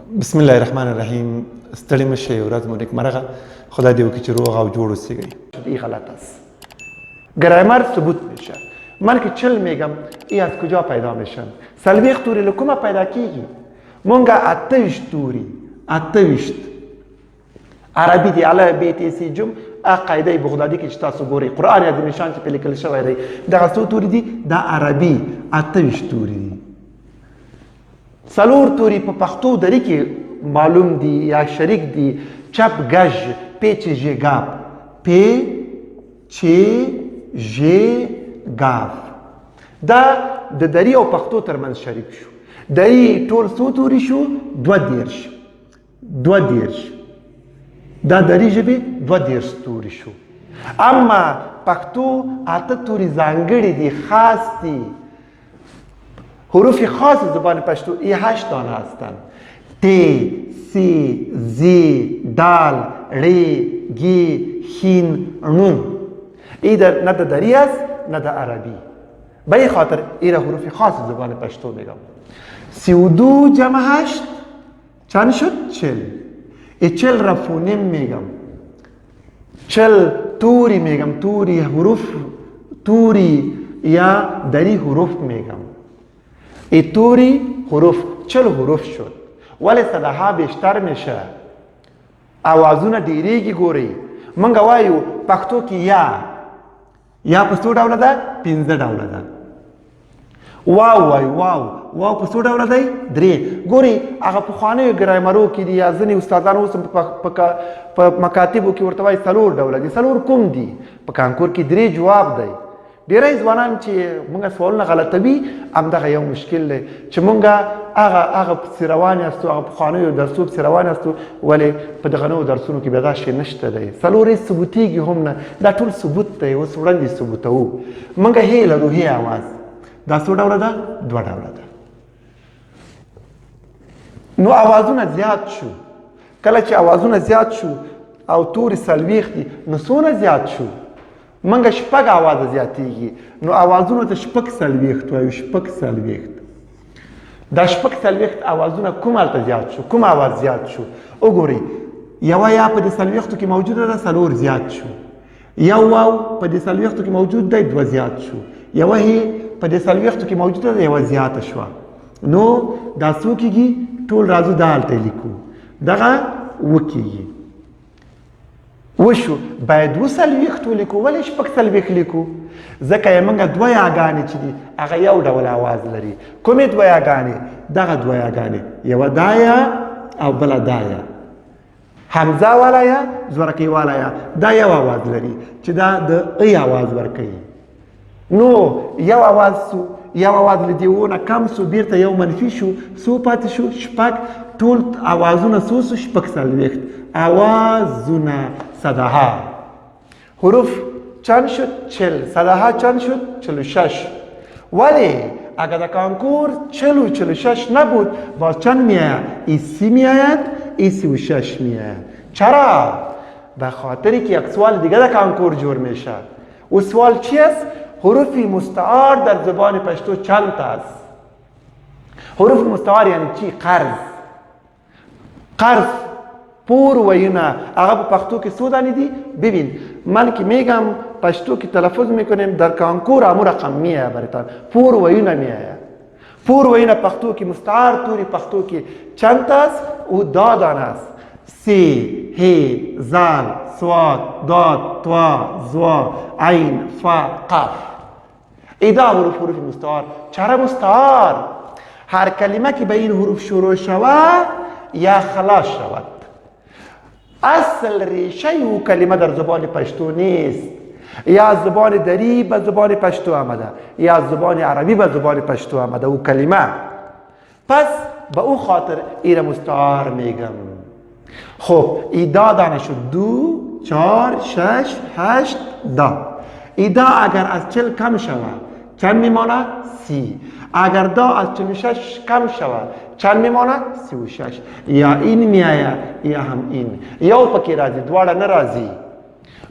بسم الله الرحمن الرحیم. ستړي مشه ورځ مو نیکمرغه. خدای دې وکړي چې روغ او جوړ اوسئ. این غلط است. گرامر ثبوت میشه. من که 40 میگم این از کجا پیدا میشن؟ سلویخ توری لکومه پیدا کیگی؟ مونگا 28 توری 28 عربی دی علی بیتی سی جم قاعده بغدادی که تاسو ګورئ قرآن عظیم نشان چې په لیکل شوی دی دغه څو توري دي دا عربي 28 توري دي. څلور توري په پښتو دري کې معلوم دي یا شریک دي. چپ گژ پیچ ژ گاف پی چی ژ گاف دا د دري او پښتو ترمنځ شریک شو. دري ټول څو توري شو 22 دا دري ژبې 22 توري شو. اما پښتو اته توري ځانګړي دي خاص دي. حروف خاص زبان پشتو ای 8 دانه هستند. ت، س، ز، دال، ر، گ، ښ، ن. این نه د دری است نه د عربی. به این خاطر این حروف خاص زبان پشتو میگم. 32 جمع 8 چند شد؟ 40. این 40 را فونیم میگم. 40 توری میگم. توری حروف توری یا دری حروف میگم. ای توری حروف 40 حروف شد. ولی صداها بیشتر میشه. آوازونه ډیریږي ګورئ. موږ وایو پښتو کې یا په څو ډوله ده؟ 15 ډوله ده. واو وایو واو په څو ډوله دی؟ 3. ګورئ هغه پخوانیو ګرامرو کې دي یا ځینې استادانو اوس په مکاتبو کې ورته وایي 4 ډوله دي. 4 کوم دي؟ په کانکور کې 3 جواب دی. ډیری ځوانان چې موږ سوالونه غلطوي همدغه یو مشکل دی چې موږ هغه پسې روان یاستو هغه پخوانیو درسو پسې روان یاستو ولې په دغه نوو درسونو کې بیا دا شی نشته دی. 4 هېڅ ثبوتېږي هم نه. دا ټول ثبوت دی. اوس وړاندې ثبوتوو. موږ هې لرو هې اواز دا څو ډوله ده؟ 2 ډوله ده. نو اوازونه زیات شو. کله چې اوازونه زیات شو او تورې 40 دي نو څونه زیات شو؟ منګه شپږ اوازه زیاتېږي نو اوازونو ته شپږ 40 وایو. شپږ 40 دا شپږ 40 اوازونه کوم هلته زیات شو؟ کوم اواز زیات شو؟ وګورئ یوه یا په دې 40 کې موجوده ده 4 زیات شو. یو واو په دې 40 کې موجود دی 2 زیات شو. یوه هې په دې 40 کې موجوده ده 1 زیاته شوه. نو دا څو کېږي؟ ټول راځو دا هلته لیکو. دغه وکېږي. وشو باید 40 ولیکو. ولې شپږ 40 لیکو؟ ځکه یې موږ 2 یاګانې چې دي هغه یو ډول آواز لري. کومې 2 یاګانې؟ دغه 2 یاګانې. یوه دا یا او بله دا یا. حمزه والا یا زورکۍ والا یا دا یو آواز لري چې دا د ای آواز ورکوي. نو یو آواز سو یو آواز له دېونه کم سو بیرته یو منفي شو. څو پاتې شو؟ شپږ. ټول آوازونه څو سو؟ شپږ 40 آوازونه. صداها حروف چند شد؟ 40. صداها چند شد؟ 46. ولی اگر در کانکور 40 و 46 نبود باز چند میآید؟ ای 30 میآید ای 36 میآید. چرا؟ به خاطری که یک سوال دیگه در کانکور جور میشه. و سوال چی است؟ حروف مستعار در زبان پشتو چند تا است؟ حروف مستعار یعنی چی؟ قرض پور ویونه هغه په پښتو کې څو دانې دي؟ ببین من که میگم پشتو که تلفظ میکنیم در کانکور همون رقم میآید برایتان. پور ویونه میآید. پور ویونه پښتو کې مستعار توری پښتو کې چند تا است؟ او 2 دانه است. س، ه، زال، صاد، داد، طا، ظا، عین، فا، قاف. ایدا حروف مستعار. چرا مستعار؟ هر کلمه که به این حروف شروع شود یا خلاص شود. اصل ریشه او کلمه در زبان پشتو نیست. یا زبان دری به زبان پشتو آمده یا زبان عربی به زبان پشتو آمده او کلمه. پس به او خاطر این مستعار میگم. خب ایدا دانه شد 2 4 6 8 دا. ایدا اگر از 40 کم شود چند میماند؟ 30. اگر دا از 46 کم شود چند میماند؟ 36. یا این میآید یا هم این. یو پکې راځي دواړه نه راځي.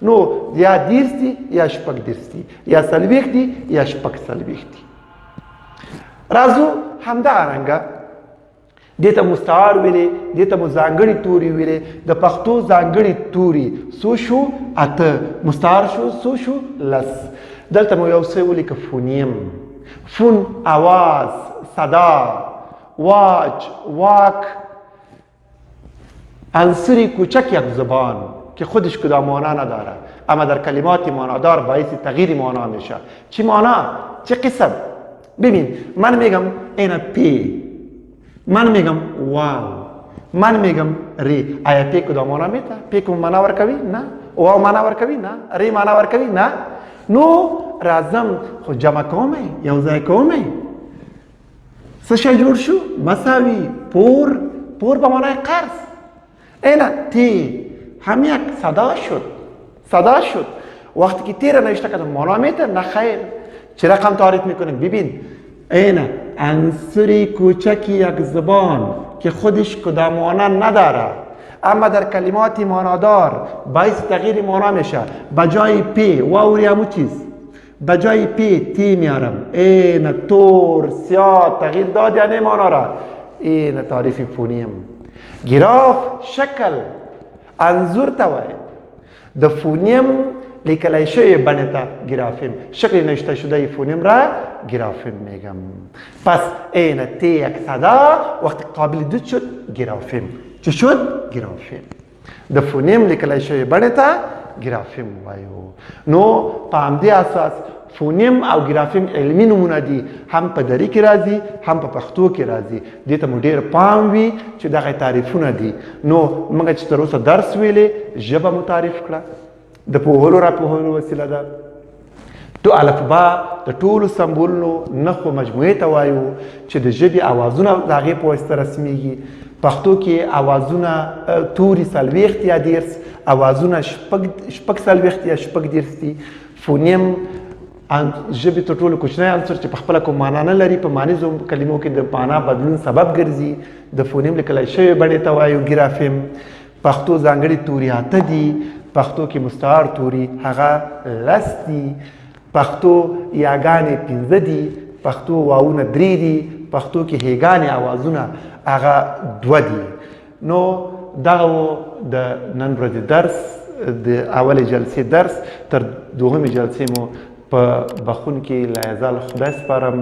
نو یا 30 دي یا شپږ 30 دي یا 40 دي یا شپږ 40 دي. راځو همدارنګه دې ته مستعار ویلې، دې ته مو ځانګړي توري ویلې. د پښتو ځانګړي توري څو شو؟ 8. مستعار شو څو شو؟ 10. دلته مو یو څه ولیکه فونیم. فون آواز، صدا، واج، واک. عنصری کوچک یک زبان که خودش کدام معنا نداره اما در کلمات معنادار باعث تغییر معنا میشه. چی معنا؟ چه قسم؟ ببین من میگم اینا پی، من میگم واو، من میگم ری. آیا پی کدام معنا میده؟ پی کدام معنا ورکوي؟ نه. واو معنا ورکوي؟ نه. ری معنا ورکوي؟ نه. نو راځم خو جمع کومه، یو ځای کومه. څه شی جوړ شو؟ مساوی. پور، پور به معنای قرض. اینا تی هم یک صدا شد، صدا شد. وقتی که تی را نوشته کردم معنا میده؟ نه خیر. چه رقم تعریف میکنیم؟ ببین اینا عنصری کوچکی یک زبان که خودش کدام معنا نداره اما در کلمات معنادار باعث تغییر معنا میشه. بجای پی واوری همو چیز، بجای پی تی میارم. اینا تور، سیاه تغییر داد یعنی معنا را. اینا تعریف فونیم. گراف شکل انظور ته وایي. د فونیم لیکلی شوی بڼې ته گرافیم، شکل نوشته شده فونیم را گرافیم میگم. پس این تی یک صدا وقتی قابل دید شد گرافیم. چه شد؟ گرافیم. د فونیم لیکلی شوی بڼې ته گرافیم وایو. نو په همدې اساس فونیم او گرافیم علمی نمونه دي، هم په دري کې راځي هم په پښتو کې راځي. دې ته مو ډېر پام وي چې دغه تعریفونه دي. نو موږ چې تر اوسه درس ویلې ژبه مو تعریف کړه، د پوهولو راپوهولو وسیله ده. تو الفبا د ټولو سمبولونو نښو مجموعې ته وایو چې د ژبې اوازونه د هغې په واسطه رسمیږي. پښتو کې اوازونه توري 40 یا 10، اوازونه شپږ 40 یا شپږ 10 دي. فونیم ژبې تر ټولو کوچنی عنصر چې په خپله کوم معنا نه لري، په مانیزو کلمو کې د معنا بدلون سبب ګرځي. د فونیم لیکلی شوی بڼې ته وایو ګرافیم. پښتو ځانګړي توري 8 دي. پښتو کې مستعار توري هغه 10 دي. پښتو یاګانې 15 دي. پښتو واوونه 3 دي. پښتو کې هیګانې اوازونه هغه 2 دي. نو دغه د نن ورځې درس د اولې جلسې درس تر دوهمې جلسې مو په بخون کې لا یزال خدای سپارم.